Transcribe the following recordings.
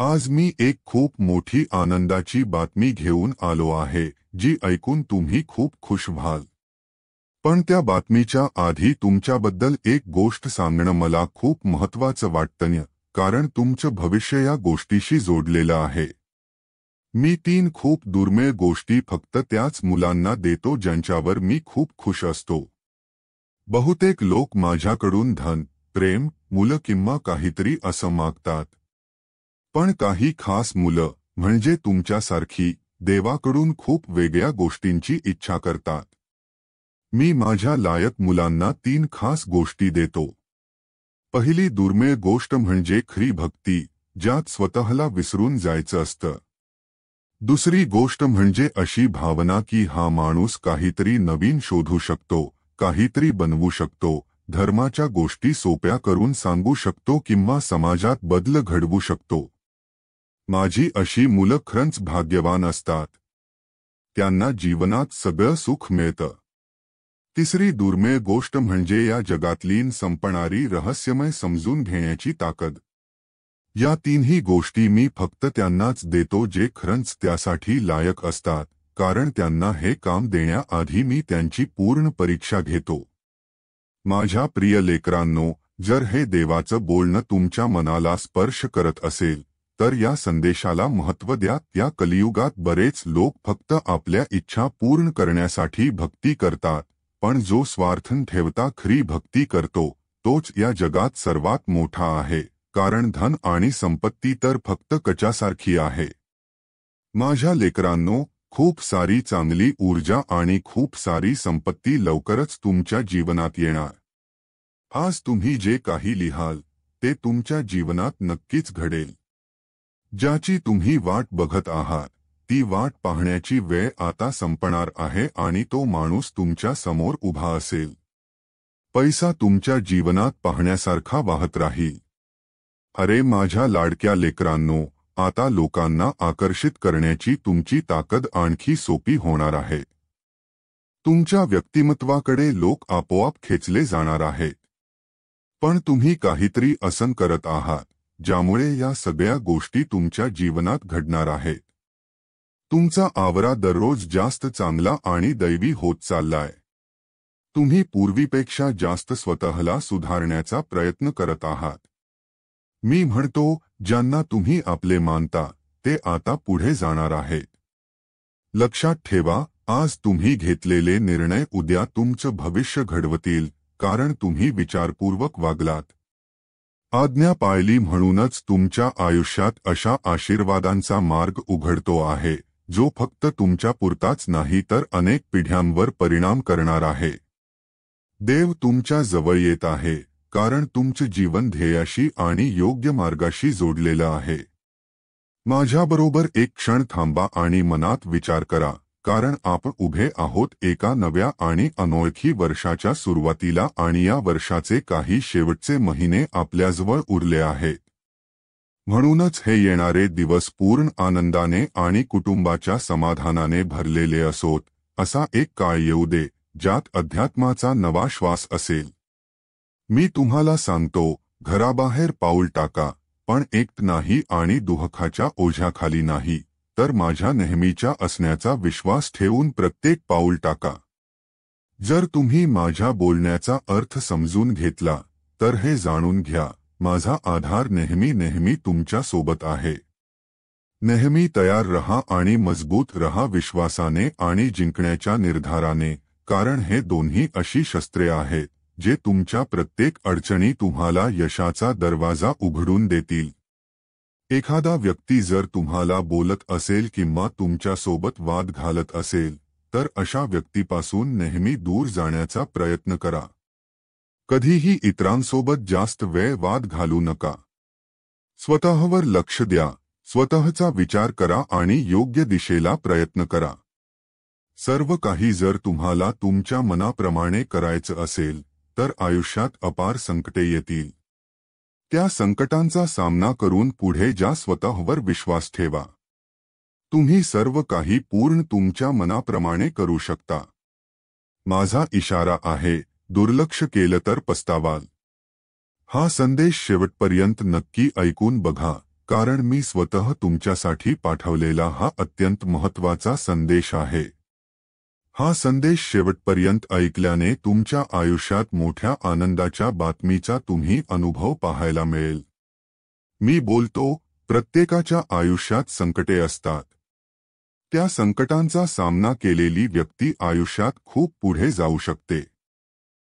आज मी एक खूप मोठी आनंदाची बातमी घेऊन आलो आहे, जी ऐकून तुम्ही खूप खुश व्हाल. पण त्या बातमीच्या आधी तुमच्याबद्दल एक गोष्ट सांगणं मला खूप महत्त्वाचं वाटतं, कारण तुमचं भविष्य या गोष्टीशी जोडलेलं आहे. मी 3 खूप दुर्मिळ गोष्टी फक्त त्याच मुलांना देतो ज्यांच्यावर मी खूप खुश असतो. बहुतेक लोक माझ्याकडून धन, प्रेम, मुलं किंवा काहीतरी असं मागतात. पण काही खास मुलं, म्हणजे तुमच्यासारखी, देवाकडून खूप वेगळ्या गोष्टींची इच्छा करतात. मी माझ्या लायक मुलांना 3 खास गोष्टी देतो. पहिली दुर्मिळ गोष्ट म्हणजे खरी भक्ती, ज्यात स्वतःला विसरून जायचं असतं. दुसरी गोष्ट म्हणजे अशी भावना की हा माणूस काहीतरी नवीन शोधू शकतो, काहीतरी बनवू शकतो, धर्माच्या गोष्टी सोप्या करून सांगू शकतो किंवा समाजात बदल घडवू शकतो. माझी अशी मुलं खरंच भाग्यवान असतात. त्यांना जीवनात सगळं सुख मिळतं. तिसरी दुर्मिळ गोष्ट म्हणजे या जगातली संपणारी रहस्यमय समजून घेण्याची ताकद. या तीनही गोष्टी मी फक्त त्यांनाच देतो जे खरंच त्यासाठी लायक असतात, कारण त्यांना हे काम देण्याआधी मी त्यांची पूर्ण परीक्षा घेतो. माझ्या प्रिय लेकरांनो, जर हे देवाचं बोलणं तुमच्या मनाला स्पर्श करत असेल, तर या संदेशाला महत्त्व द्या. या कलियुगात बरेच लोक फक्त आपल्या इच्छा पूर्ण करण्यासाठी भक्ती करतात, पण जो स्वार्थ ठेवता खरी भक्ती करतो, तोच या जगात सर्वात मोठा आहे, कारण धन आणि संपत्ती तर फक्त कचासारखी आहे. माझ्या लेकरांनो, खूप सारी चांगली ऊर्जा आणि खूप सारी संपत्ती लवकरच तुमच्या जीवनात येणार. आज तुम्ही जे काही लिहाल, ते तुमच्या जीवनात नक्कीच घडेल. ज्याची तुम्ही वाट बघत आहात, ती वाट पाहण्याची वेळ आता संपणार आहे आणि तो माणूस तुमच्या समोर उभा असेल. पैसा तुमच्या जीवनात पाहण्यासारखा वाहत राहील. अरे माझ्या लाडक्या लेकरांनो, आता लोकांना आकर्षित करण्याची तुमची ताकद आणखी सोपी होणार आहे. तुमच्या व्यक्तिमत्वाकडे लोक आपोआप खेचले जाणार आहेत. पण तुम्ही काहीतरी असं करत आहात, ज्यामुळे या सगळ्या गोष्टी तुमच्या जीवनात घडणार आहेत. तुमचा आवरा दररोज जास्त चांगला आणि दैवी होत चाललाय. तुम्ही पूर्वीपेक्षा जास्त स्वतःला सुधारण्याचा प्रयत्न करत आहात. मी म्हणतो, ज्यांना तुम्ही आपले मानता, ते आता पुढे जाणार आहेत. लक्षात ठेवा, आज तुम्ही घेतलेले निर्णय उद्या तुमचं भविष्य घडवतील, कारण तुम्ही विचारपूर्वक वागलात. आज्ञा पाळली म्हणूनच तुमच्या आयुष्यात अशा आशीर्वादांचा मार्ग उघडतो आहे, जो फक्त तुमच्या पुरताच नाही तर अनेक पिढ्यांवर परिणाम करणार आहे. देव तुमच्या जवळ येत आहे, कारण तुमचं जीवन ध्येयाशी आणि योग्य मार्गाशी जोडलेलं आहे. माझ्याबरोबर एक क्षण थांबा आणि मनात विचार करा, कारण आपण उभे आहोत एका नव्या आणि अनोळखी वर्षाच्या सुरुवातीला आणि या वर्षाचे काही शेवटचे महिने आपल्याजवळ उरले आहेत. म्हणूनच हे येणारे दिवस पूर्ण आनंदाने आणि कुटुंबाच्या समाधानाने भरलेले असोत, असा एक काळ येऊ दे, ज्यात अध्यात्माचा नवा श्वास असेल. मी तुम्हाला सांगतो, घराबाहेर पाऊल टाका, पण एकट नाही आणि दुःखाच्या ओझ्याखाली नाही, तर माझ्या नेहमीच्या असण्याचा विश्वास ठेवून प्रत्येक पाऊल टाका. जर तुम्ही माझ्या बोलण्याचा अर्थ समजून घेतला, तर हे जाणून घ्या, माझा आधार नेहमी तुमच्या सोबत आहे. नेहमी तयार रहा आणि मजबूत रहा विश्वासाने आणि जिंकण्याच्या निर्धाराने, कारण हे दोन्ही अशी शस्त्रे आहेत, जे तुमच्या प्रत्येक अडचणी तुम्हाला यशाचा दरवाजा उघडून देतील. एखादा व्यक्ती जर तुम्हाला बोलत असेल किंवा तुमच्यासोबत वाद घालत असेल, तर अशा व्यक्तीपासून नेहमी दूर जाण्याचा प्रयत्न करा. कधीही इतरांसोबत जास्त वेळ वाद घालू नका. स्वतःवर लक्ष द्या, स्वतःचा विचार करा आणि योग्य दिशेला प्रयत्न करा. सर्व काही जर तुम्हाला तुमच्या मनाप्रमाणे करायचं असेल, तर आयुष्यात अपार संकटे येतील. त्या संकटांचा सामना करून पुढे जा. स्वतःवर विश्वास ठेवा. तुम्ही सर्व काही पूर्ण तुमच्या मनाप्रमाणे करू शकता. माझा इशारा आहे, दुर्लक्ष केलं तर पस्तावाल. हा संदेश शेवटपर्यंत नक्की ऐकून बघा, कारण मी स्वतः तुमच्यासाठी पाठवलेला हा अत्यंत महत्त्वाचा संदेश आहे. हा संदेश शेवटपर्यंत ऐकल्याने तुमच्या आयुष्यात मोठ्या आनंदाच्या बातमीचा तुम्ही अनुभव पाहायला मिळेल. मी बोलतो, प्रत्येकाच्या आयुष्यात संकटे असतात. त्या संकटांचा सामना केलेली व्यक्ती आयुष्यात खूप पुढे जाऊ शकते.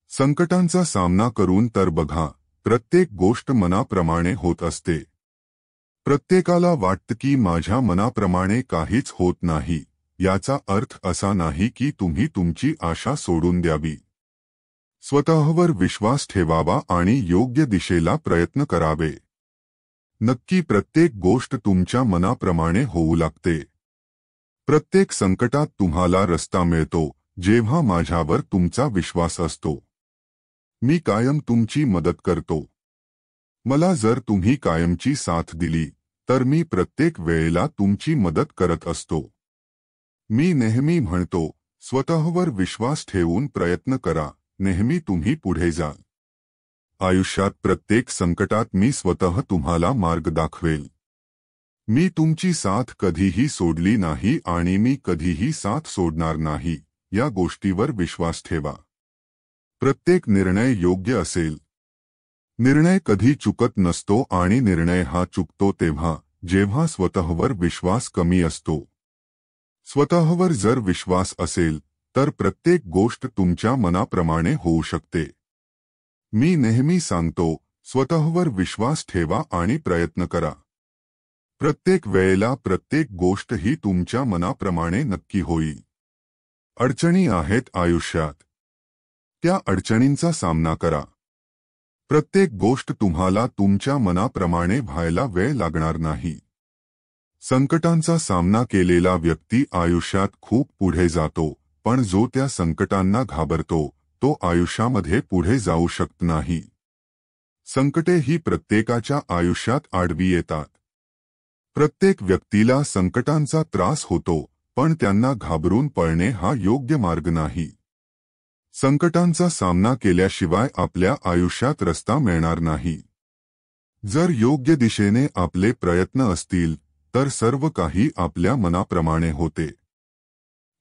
संकटांचा सामना करून तर बघा, प्रत्येक गोष्ट मनाप्रमाणे होत असते. प्रत्येकाला वाटतं की माझ्या मनाप्रमाणे काहीच होत नाही. याचा अर्थ असा नाही की तुम्ही तुमची आशा सोडून द्यावी. स्वतःवर विश्वास ठेवावा आणि योग्य दिशेला प्रयत्न करावे. नक्की प्रत्येक गोष्ट तुमच्या मनाप्रमाणे होऊ लागते. प्रत्येक संकटात तुम्हाला रस्ता मिळतो जेव्हा माझ्यावर तुमचा विश्वास असतो. मी कायम तुमची मदत करतो. मला जर तुम्ही कायमची साथ दिली तर मी प्रत्येक वेळेला तुमची मदत करत असतो. मी नेहमी म्हणतो, स्वतःवर विश्वास ठेवून प्रयत्न करा, नेहमी तुम्ही पुढे जाल. आयुष्यात प्रत्येक संकटात मी स्वतः तुम्हाला मार्ग दाखवेल. मी तुमची साथ कधीही सोडली नाही आणि मी कधीही साथ सोडणार नाही, या गोष्टीवर विश्वास ठेवा. प्रत्येक निर्णय योग्य असेल. निर्णय कधी चुकत नसतो आणि निर्णय हा चुकतो तेव्हा जेव्हा स्वतःवर विश्वास कमी असतो. स्वतःवर जर विश्वास असेल तर प्रत्येक गोष्ट तुमच्या मनाप्रमाणे होऊ शकते. मी नेहमी सांगतो, स्वतःवर विश्वास ठेवा आणि प्रयत्न करा. प्रत्येक वेळेला प्रत्येक गोष्ट ही तुमच्या मनाप्रमाणे नक्की होईल. अडचणी आहेत आयुष्यात. त्या अडचणींचा सामना करा. प्रत्येक गोष्ट तुम्हाला तुमच्या मनाप्रमाणे व्हायला वेळ लागणार नाही. संकटांचा सामना केलेला व्यक्ती आयुष्यात खूप पुढे जातो, पण जो त्या संकटांना घाबरतो तो आयुष्यामध्ये पुढे जाऊ शकत नाही. संकटे ही प्रत्येकाच्या आयुष्यात आडवी येतात. प्रत्येक व्यक्तीला संकटांचा त्रास होतो, पण त्यांना घाबरून पळणे हा योग्य मार्ग नाही. संकटांचा सामना केल्याशिवाय आपल्या आयुष्यात रस्ता मिळणार नाही. जर योग्य दिशेने आपले प्रयत्न असतील तर सर्व काही आपल्या मनाप्रमाणे होते.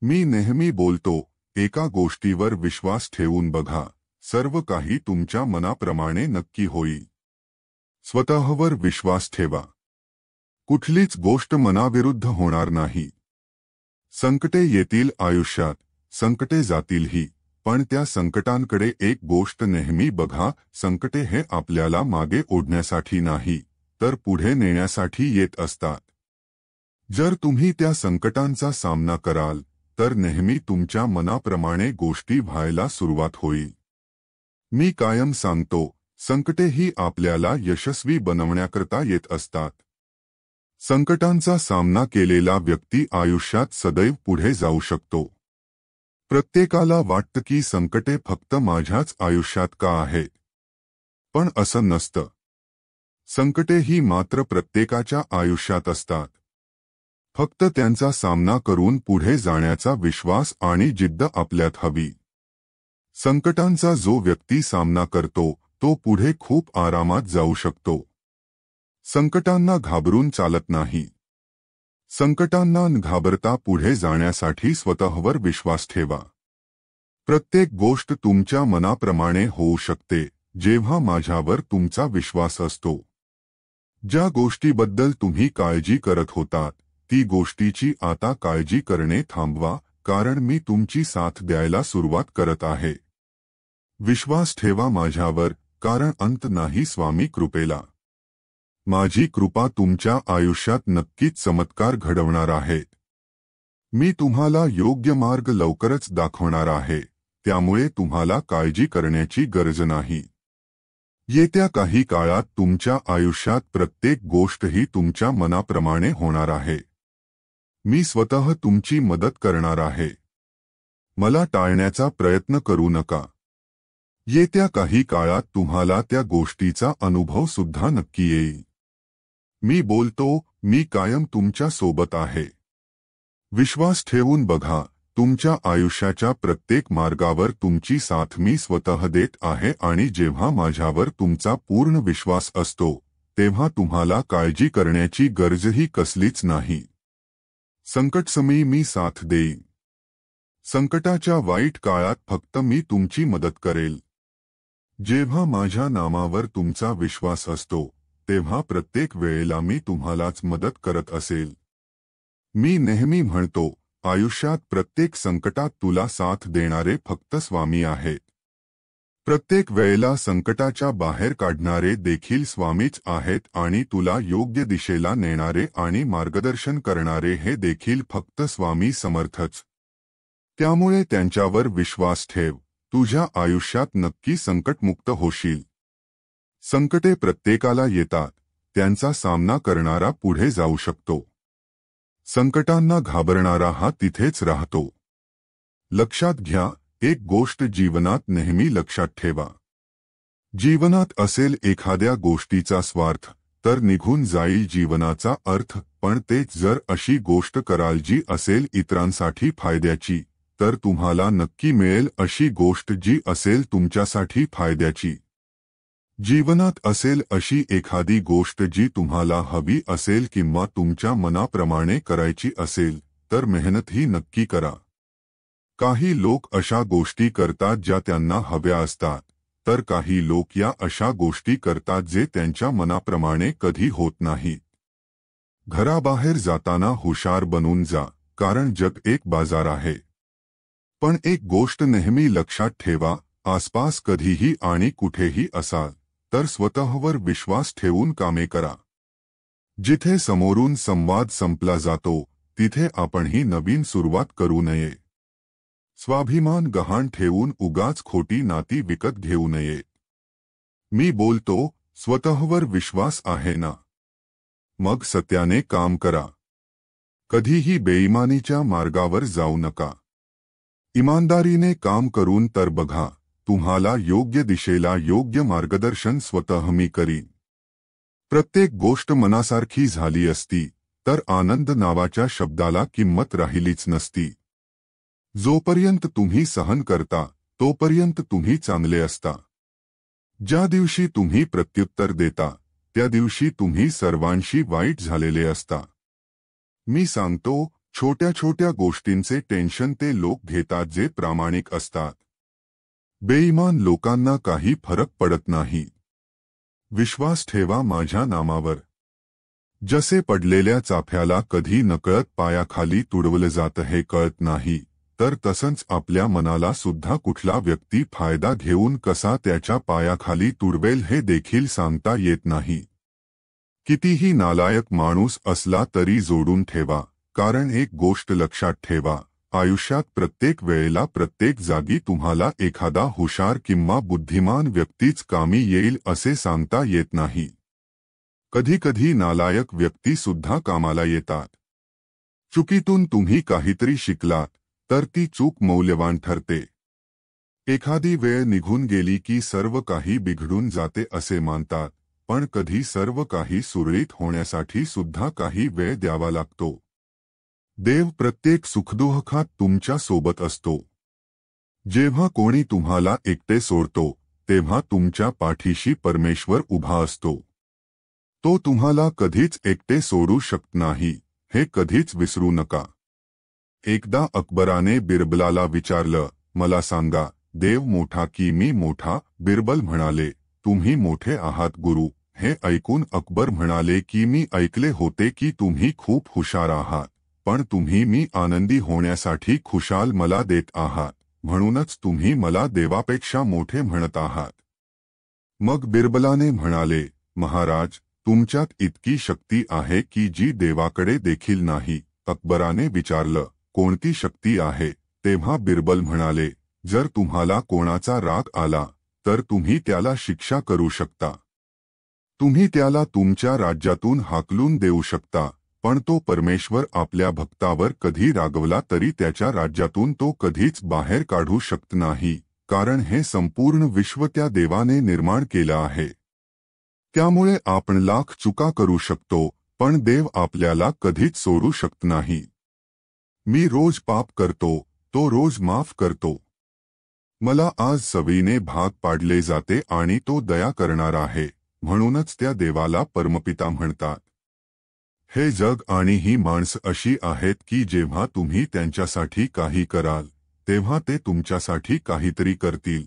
मी नेहमी बोलतो, एका गोष्टीवर विश्वास ठेवून बघा, सर्व काही तुमच्या मनाप्रमाणे नक्की होईल. स्वतःवर विश्वास ठेवा. कुठलीच गोष्ट मनाविरुद्ध होणार नाही. संकटे येतील आयुष्यात, संकटे जातीलही, पण त्या संकटांकडे एक गोष्ट नेहमी बघा, संकटे हे आपल्याला मागे ओढण्यासाठी नाही, तर पुढे नेण्यासाठी येत असतात. जर तुम्ही त्या संकटांचा सामना कराल तर नेहमी तुमच्या मनाप्रमाणे गोष्टी व्हायला सुरुवात होईल. मी कायम सांगतो, संकटे ही आपल्याला यशस्वी बनवण्याकरता येत असतात. संकटांचा सामना केलेला व्यक्ती आयुष्यात सदैव पुढे जाऊ शकतो. प्रत्येकाला वाटतं की संकटे फक्त माझ्याच आयुष्यात का आहेत, पण असं नसतं. संकटे ही मात्र प्रत्येकाच्या आयुष्यात असतात. फक्त त्यांचा सामना करून पुढे जाण्याचा विश्वास आणि जिद्द आपल्यात हवी. संकटांचा जो व्यक्ती सामना करतो तो पुढे खूप आरामात जाऊ शकतो. संकटांना घाबरून चालत नाही. संकटांना घाबरता पुढे जाण्यासाठी स्वतःवर विश्वास ठेवा. प्रत्येक गोष्ट तुमच्या मनाप्रमाणे होऊ शकते जेव्हा माझ्यावर तुमचा विश्वास असतो. ज्या गोष्टीबद्दल तुम्ही काळजी करत होतात ती गोष्टीची आता काळजी करणे थांबवा, कारण मी तुमची साथ द्यायला सुरुवात करत आहे. विश्वास ठेवा माझ्यावर, कारण अंत नाही स्वामी कृपेला. माझी कृपा तुमच्या आयुष्यात नक्कीच चमत्कार घडवणार आहे. मी तुम्हाला योग्य मार्ग लवकरच दाखवणार आहे, त्यामुळे तुम्हाला काळजी करण्याची गरज नाही. येत्या काही काळात तुमच्या आयुष्यात प्रत्येक गोष्ट ही तुमच्या मनाप्रमाणे होणार आहे. मी स्वतः तुमची मदत करणार आहे. मला टाळण्याचा प्रयत्न करू नका. येत्या काही काळात तुम्हाला त्या गोष्टीचा अनुभव सुद्धा नक्की येईल. मी बोलतो, मी कायम तुमच्या सोबत आहे. विश्वास ठेवून बघा, तुमच्या आयुष्याच्या प्रत्येक मार्गावर तुमची साथ मी स्वतः देत आहे आणि जेव्हा माझ्यावर तुमचा पूर्ण विश्वास असतो तेव्हा तुम्हाला काळजी करण्याची गरजही कसलीच नाही. संकटसमयी मी साथ देईन. संकटाच्या वाईट काळात फक्त मी तुमची मदत करेल. जेव्हा माझ्या नामावर तुमचा विश्वास असतो तेव्हा प्रत्येक वेळेला मी तुम्हालाच मदत करत असेल. मी नेहमी म्हणतो, आयुष्यात प्रत्येक संकटात तुला साथ देणारे फक्त स्वामी आहेत. प्रत्येक वेळेला संकटाच्या बाहेर काढणारे देखील स्वामीच आहेत आणि तुला योग्य दिशेला नेणारे आणि मार्गदर्शन करणारे हे देखील फक्त स्वामी समर्थच. त्यामुळे त्यांच्यावर विश्वास ठेव. तुझ्या आयुष्यात नक्की संकटमुक्त होशील. संकटे प्रत्येकाला येतात, त्यांचा सामना करणारा पुढे जाऊ शकतो. संकटांना घाबरणारा हा तिथेच राहतो. लक्षात घ्या, एक गोष्ट जीवनात नेहमी लक्षात ठेवा. जीवनात असेल एखाद्या गोष्टीचा स्वार्थ तर निघून जाईल जीवनाचा अर्थ, पण तेच जर अशी गोष्ट कराल जी असेल इतरांसाठी फायद्याची, तर तुम्हाला नक्की मिळेल अशी गोष्ट जी असेल तुमच्यासाठी फायद्याची. जीवनात असेल अशी एखादी गोष्ट जी तुम्हाला हवी असेल किंवा तुमच्या मनाप्रमाणे करायची असेल, तर मेहनतही नक्की करा. काही लोक अशा गोष्टी करतात ज्या त्यांना हव्या असतात, तर काही लोक या अशा गोष्टी करतात जे त्यांच्या मनाप्रमाणे कधी होत नाहीत. घराबाहेर जाताना हुशार बनून जा, कारण जग एक बाजार आहे. पण एक गोष्ट नेहमी लक्षात ठेवा, आसपास कधीही आणि कुठेही असाल तर स्वतःवर विश्वास ठेवून कामे करा. जिथे समोरून संवाद संपला जातो तिथे आपणही नवीन सुरुवात करू नये. स्वाभिमान गहाण ठेवून उगाच खोटी नाती विकत घेऊ नये. मी बोलतो, स्वतःवर विश्वास आहे ना? मग सत्याने काम करा. कधीही बेईमानीच्या मार्गावर जाऊ नका. इमानदारीने काम करून तर बघा, तुम्हाला योग्य दिशेला योग्य मार्गदर्शन स्वतः मी करीन. प्रत्येक गोष्ट मनासारखी झाली असती तर आनंद नावाच्या शब्दाला किंमत राहिलीच नसती. जोपर्यंत तुम्ही सहन करता तोपर्यंत तुम्ही चांगले असता. ज्या दिवशी तुम्ही प्रत्युत्तर देता त्या दिवशी तुम्ही सर्वांशी वाईट झालेले असता. मी सांगतो, छोट्या छोट्या गोष्टींचे टेन्शन ते लोक घेतात जे प्रामाणिक असतात. बेईमान लोकांना काही फरक पडत नाही. विश्वास ठेवा माझ्या नामावर. जसे पडलेल्या चाफ्याला कधी नकळत पायाखाली तुडवलं जातं हे कळत नाही, तर तसंच आपल्या मनाला सुद्धा कुठला व्यक्ती फायदा घेऊन कसा त्याच्या पायाखाली तुडवेल हे देखील सांगता येत नाही. कितीही नालायक माणूस असला तरी जोडून ठेवा, कारण एक गोष्ट लक्षात ठेवा, आयुष्यात प्रत्येक वेळेला प्रत्येक जागी तुम्हाला एखादा हुशार किंवा बुद्धिमान व्यक्तीच कामी येईल असे सांगता येत नाही. कधीकधी नालायक व्यक्ती सुद्धा कामाला येतात. चुकीतून तुम्ही काहीतरी शिकलात तर ती चूक मौल्यवान ठरते. एखादी वेळ निघून गेली की सर्व काही बिघडून जाते असे मानतात, पण कधी सर्व काही सुरळीत होण्यासाठी सुद्धा काही वेळ द्यावा लागतो. देव प्रत्येक सुखदुःखात तुमच्या सोबत असतो. जेव्हा कोणी तुम्हाला एकटे सोडतो तेव्हा तुमच्या पाठीशी परमेश्वर उभा असतो. तो तुम्हाला कधीच एकटे सोडू शकत नाही, हे कधीच विसरू नका. एकदा अकबराने बिरबलाला विचारलं, मला सांगा, देव मोठा की मी मोठा? बिरबल म्हणाले, तुम्ही मोठे आहात गुरु. हे ऐकून अकबर म्हणाले की मी ऐकले होते की तुम्ही खूप हुशार आहात, पण तुम्ही मी आनंदी होण्यासाठी खुशाल मला देत आहात, म्हणूनच तुम्ही मला देवापेक्षा मोठे म्हणत आहात. मग बिरबलाने म्हणाले, महाराज, तुमच्यात इतकी शक्ती आहे की जी देवाकडे देखील नाही. अकबराने विचारलं, कोणती शक्ती आहे? तेव्हा बिरबल म्हणाले, जर तुम्हाला कोणाचा राग आला तर तुम्ही त्याला शिक्षा करू शकता. तुम्ही त्याला तुमच्या राज्यातून हाकलून देऊ शकता, पण तो परमेश्वर आपल्या भक्तावर कधी रागवला तरी त्याच्या राज्यातून तो कधीच बाहेर काढू शकत नाही, कारण हे संपूर्ण विश्व त्या देवाने निर्माण केलं आहे. त्यामुळे आपण लाख चुका करू शकतो, पण देव आपल्याला कधीच सोडू शकत नाही. मी रोज पाप करतो, तो रोज माफ करतो. मला आज सवयीने भाग पाडले जाते आणि तो दया करणार आहे. म्हणूनच त्या देवाला परमपिता म्हणतात. हे जग आणि ही माणसं अशी आहेत की जेव्हा तुम्ही त्यांच्यासाठी काही कराल तेव्हा ते तुमच्यासाठी काहीतरी करतील.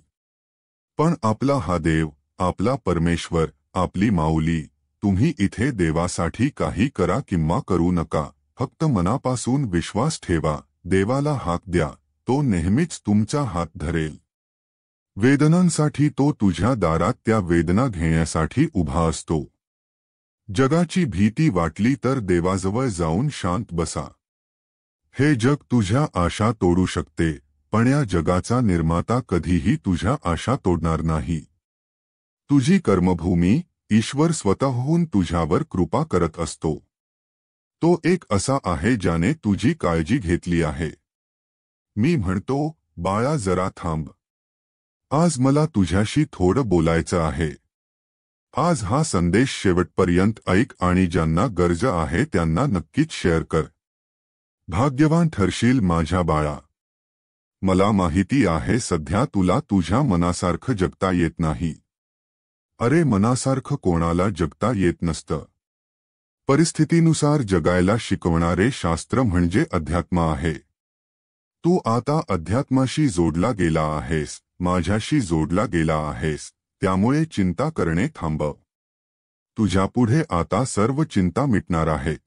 पण आपला हा देव, आपला परमेश्वर, आपली माऊली, तुम्ही इथे देवासाठी काही करा किंवा करू नका, फक्त मनापासून विश्वास ठेवा, देवाला हाक द्या, तो नेहमीच तुमचा हात धरेल. वेदनांसाठी तो तुझ्या दारात त्या वेदना घेण्यासाठी उभा असतो. जगाची भीती वाटली तर देवाजवळ जाऊन शांत बसा. हे जग तुझ्या आशा तोडू शकते, पण या जगाचा निर्माता कधीही तुझ्या आशा तोडणार नाही. तुझी कर्मभूमी, ईश्वर स्वतःहून तुझ्यावर कृपा करत असतो. तो एक असा आहे ज्याने तुझी काळजी घेतली आहे. मी म्हणतो, बाळा जरा थांब. आज मला तुझ्याशी थोडं बोलायचं आहे. आज हा संदेश शेवटपर्यंत ऐक आणि ज्यांना गरज आहे त्यांना नक्कीच शेअर कर. भाग्यवान ठरशील माझ्या बाळा. मला माहिती आहे सध्या तुला तुझ्या मनासारखं जगता येत नाही. अरे मनासारखं कोणाला जगता येत नसतं. परिस्थितीनुसार जगायला शिकवणारे शास्त्र म्हणजे अध्यात्म आहे. तू आता अध्यात्माशी जोडला गेला आहेस, माझ्याशी जोडला गेला आहेस, त्यामुळे चिंता करणे थांबव. तुझ्यापुढे आता सर्व चिंता मिटणार आहेत.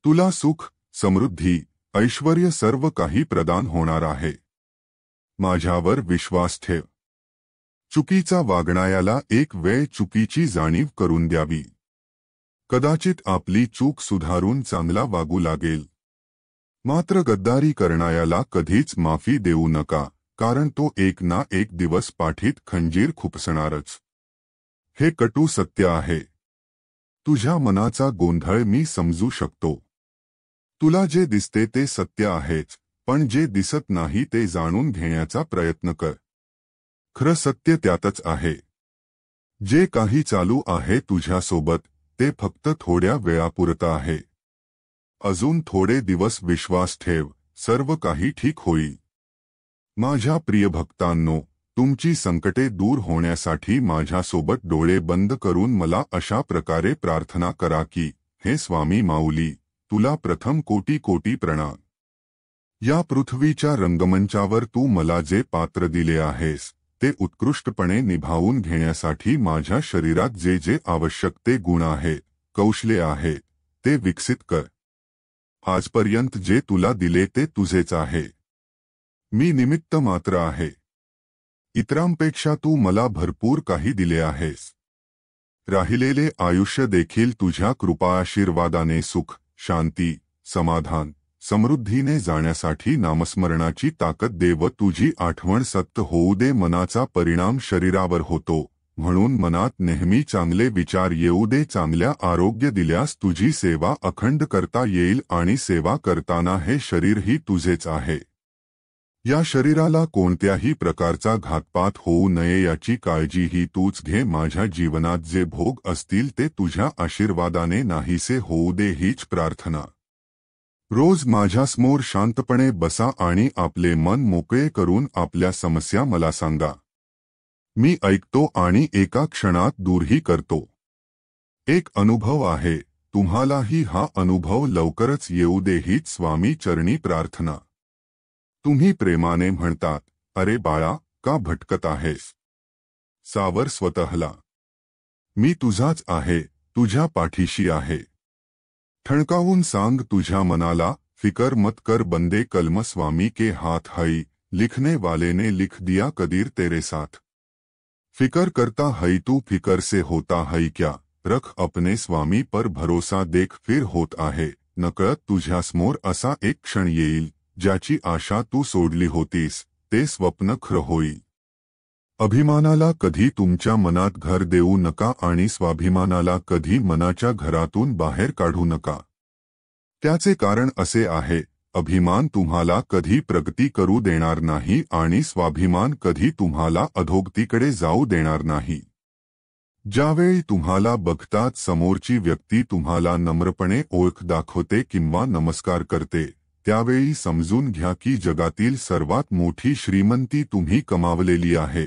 तुला सुख, समृद्धी, ऐश्वर्य सर्व काही प्रदान होणार आहे. माझ्यावर विश्वास ठेव. चुकीचा वागणायाला एक वेळ चुकीची जाणीव करून द्यावी. कदाचित आपली चूक सुधारून चांगला वागू लागेल. मात्र गद्दारी करणायाला कधीच माफी देऊ नका, कारण तो एक ना एक दिवस पाठीत खंजीर खुपसणारच. हे कटू सत्य आहे. तुझ्या मनाचा गोंधळ मी समजू शकतो. तुला जे दिसते ते सत्य आहेच, पण जे दिसत नाही ते जाणून घेण्याचा प्रयत्न कर. खरं सत्य त्यातच आहे. जे काही चालू आहे तुझ्यासोबत ते फक्त थोड्या वेळापुरतं आहे. अजून थोडे दिवस विश्वास ठेव, सर्व काही ठीक होईल. माझ्या प्रिय भक्तांनो, तुमची संकटे दूर होण्यासाठी माझ्यासोबत डोळे बंद करून मला अशा प्रकारे प्रार्थना करा की, हे स्वामी माऊली, तुला प्रथम कोटी कोटी प्रणाम. या पृथ्वीच्या रंगमंचावर तू मला जे पात्र दिले आहेस ते उत्कृष्टपणे निभावून घेण्यासाठी माझ्या शरीरात जे जे आवश्यक ते गुण आहेत, कौशल्य आहेत, ते विकसित कर. आजपर्यंत जे तुला दिले ते तुझेच आहे. मी निमित्त मात्र आहे. इतरांपेक्षा तू मला भरपूर काही दिले आहेस. राहिलेले आयुष्य देखील तुझ्या कृपा आशीर्वादाने सुख, शांती, समाधान, समृद्धीने जाण्यासाठी नामस्मरणाची ताकद दे व तुझी आठवण सत्य होऊ दे. मनाचा परिणाम शरीरावर होतो, म्हणून मनात नेहमी चांगले विचार येऊ दे. चांगल्या आरोग्य दिल्यास तुझी सेवा अखंड करता येईल आणि सेवा करताना हे शरीरही तुझेच आहे. या शरीराला कोणत्याही प्रकारचा घातपात होऊ नये याची काळजीही तूच घे. माझ्या जीवनात जे भोग असतील ते तुझ्या आशीर्वादाने नाहीसे होऊ दे हीच प्रार्थना. रोज माझ्यासमोर शांतपणे बसा आणि आपले मन मोकळे करून आपल्या समस्या मला सांगा. मी ऐकतो आणि एका क्षणात दूरही करतो. एक अनुभव आहे, तुम्हालाही हा अनुभव लवकरच येऊ दे हीच स्वामी चरणी प्रार्थना. तुम्ही प्रेमाने म्हणतात, अरे बाळा, का भटकत आहेस? सावर स्वतःला. मी तुझाच आहे, तुझ्या पाठीशी आहे. ठणकावून सांग तुझ्या मनाला, फिकर मत कर बंदे कलम स्वामी के हाथ हई, लिखने वाले ने लिख दिया कदीर तेरे साथ. फिकर करता है तू फिकर से होता है क्या, रख अपने स्वामी पर भरोसा देख फिर होत आहे. नकळत तुझ्यासमोर असा एक क्षण येईल, ज्याची आशा तू सोडली होतीस, ते स्वप्न खरं होईल. अभिमानाला कधी तुमच्या मनात घर देऊ नका आणि स्वाभिमानाला कधी मनाच्या घरातून बाहेर काढू नका. त्याचे कारण असे आहे, अभिमान तुम्हाला कधी प्रगती करू देणार नाही आणि स्वाभिमान कधी तुम्हाला अधोगतीकडे जाऊ देणार नाही. ज्यावेळी तुम्हाला बघतात समोरची व्यक्ती तुम्हाला नम्रपणे ओळख दाखवते किंवा नमस्कार करते, त्यावेळी समजून घ्या की जगातील सर्वात मोठी श्रीमंती तुम्ही कमावलेली आहे.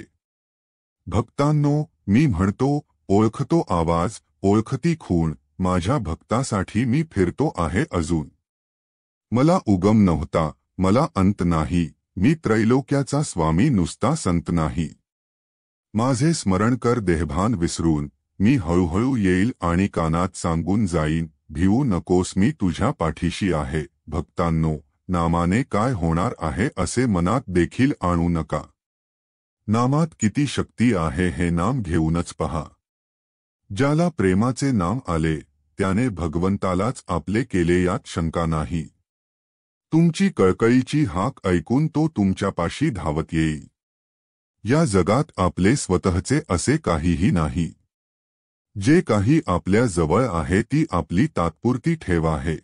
भक्तांनो, मी म्हणतो, ओळखतो आवाज, ओळखती खूण, माझ्या भक्तासाठी मी फिरतो आहे अजून. मला उगम नव्हता, मला अंत नाही, मी त्रैलोक्याचा स्वामी नुसता संत नाही. माझे स्मरण कर देहभान विसरून, मी हळूहळू येईल आणि कानात सांगून जाईन, भिवू नकोस मी तुझ्या पाठीशी आहे. भक्तांनो, नामाने काय होणार आहे असे मनात देखील आणू नका. नामात किती शक्ती आहे हे नाम घेऊनच पहा. ज्याला प्रेमाचे नाम आले, त्याने भगवंतालाच आपले केले यात शंका नाही. तुमची कळकळीची हाक ऐकून तो तुमच्यापाशी धावत येईल. या जगात आपले स्वतःचे असे काहीही नाही. जे काही आपल्या जवळ आहे ती आपली तात्पुरती ठेव आहे.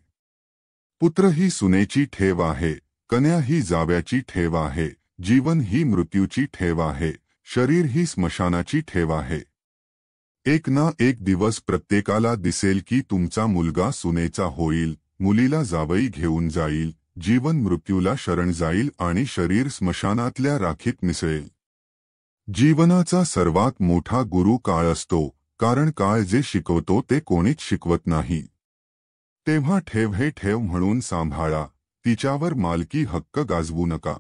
पुत्र ही सुनेची ठेव आहे, कन्या ही जाव्याची ठेव आहे, जीवन ही मृत्यूची ठेव आहे, शरीर ही स्मशानाची ठेव आहे. एक ना एक दिवस प्रत्येकाला दिसेल की तुमचा मुलगा सुनेचा होईल, मुलीला जावई घेऊन जाईल, जीवन मृत्यूला शरण जाईल आणि शरीर स्मशानातल्या राखीत मिसळेल. जीवनाचा सर्वात मोठा गुरु काळ असतो, कारण काळ जे शिकवतो ते कोणीच शिकवत नाही. तेव्हा ठेव हे ठेव म्हणून सांभाळा, तिच्यावर मालकी हक्क गाजवू नका.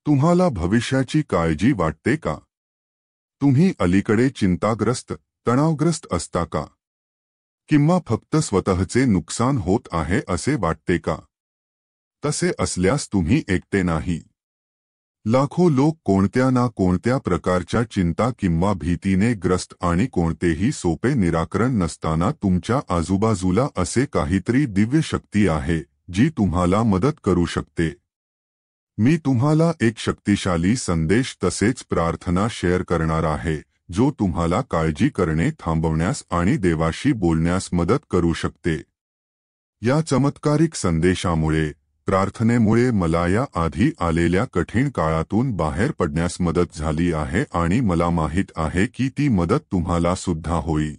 तुम्हाला भविष्याची काळजी वाटते का? तुम्ही अलीकडे चिंताग्रस्त, तणावग्रस्त असता का? किंवा फक्त स्वतःचे नुकसान होत आहे असे वाटते का? तसे असल्यास तुम्ही एकटे नाही. लाखो लोक कोणत्या ना कोणत्या प्रकारच्या चिंता किंवा भीतीने ग्रस्त आणि कोणतेही सोपे निराकरण नसताना तुमच्या आजूबाजूला असे काहीतरी दिव्य शक्ती आहे, जी तुम्हाला मदत करू शकते. मी तुम्हाला एक शक्तिशाली संदेश तसेच प्रार्थना शेअर करणार आहे, जो तुम्हाला काळजी करणे थांबवण्यास आणि देवाशी बोलण्यास मदत करू शकते. या चमत्कारिक संदेशामुळे, प्रार्थनेमुळे मला या आधी आलेल्या कठीण काळातून बाहेर पडण्यास मदत झाली आहे आणि मला माहीत आहे की ती मदत तुम्हाला सुद्धा होईल.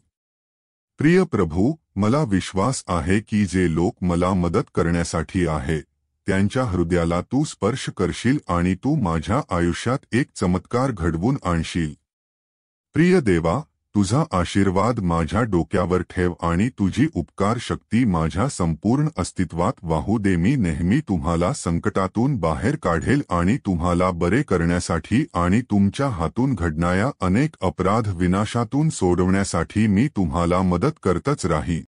प्रिय प्रभू, मला विश्वास आहे की जे लोक मला मदत करण्यासाठी आहेत, त्यांच्या हृदयाला तू स्पर्श करशील आणि तू माझ्या आयुष्यात एक चमत्कार घडवून आणशील. प्रिय देवा, तुझा आशीर्वाद माझ्या डोक्यावर ठेव आणि तुझी उपकार शक्ती माझ्या संपूर्ण अस्तित्वात वाहू दे. मी नेहमी तुम्हाला संकटातून बाहेर काढेल आणि तुम्हाला बरे करण्यासाठी आणि तुमच्या हातून घडणाऱ्या अनेक अपराध विनाशातून सोडवण्यासाठी मी तुम्हाला मदत करतच राहीन.